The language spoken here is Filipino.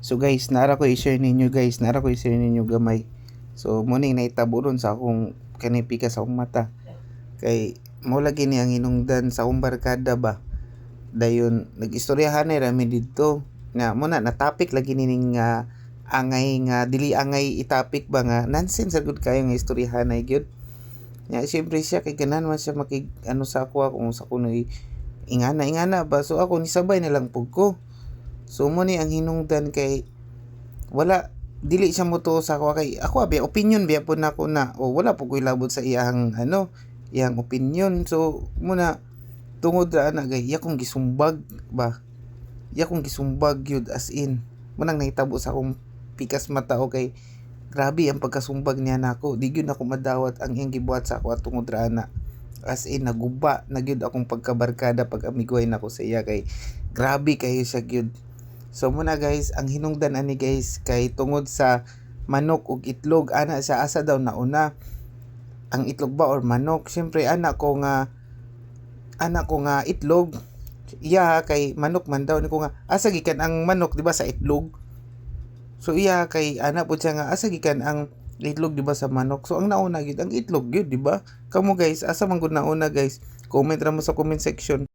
So guys, nara ko i-share ninyo guys, nara ko i-share ninyo gamay. So muning naitabo ron sa akong kanipika sa akong mata. Kay mo lagi ni ang hinungdan sa akong barkada ba. Dayon nagistoryahan ni rami didto. Nga mo na topic lagi ning angay nga dili angay itapik ba nga nonsense sa gud kayo nga istoryahan ay gyud. Nya syempre siya kay ganan man siya makig ano sa ako kung sa kuno ingana ba. So ako nisabay na lang pug ko. So mo ni ang hinungdan kay wala dili siya moto sa ako kay ako abi opinion biya po nako na o wala po koy labot sa iyang iyang opinion. So muna tungod ra ana gay iya kong gisumbag ba, iya kong gisumbag yun as in munang nahitabo sa akong pikas mata o kay grabe ang pagkasumbag niya nako di gyud ako madawat ang iyang gibuhat sa ako at tungod ra ana as in naguba na gyud akong pagkabarkada pag amigway nako sa iya kay grabe kayo siya gyud. So muna guys, ang hinungdan ani guys kay tungod sa manok ug itlog ana sa asa daw nauna ang itlog ba or manok. Syempre anak ko nga itlog. Iya kay manok man daw ni ko nga asa gikan ang manok di ba sa itlog. So iya kay ana po siya nga asa gikan ang itlog di ba sa manok. So ang nauna gyud ang itlog gyud di ba? Kamo guys, asa man gud nauna guys? Comment ra mo sa comment section.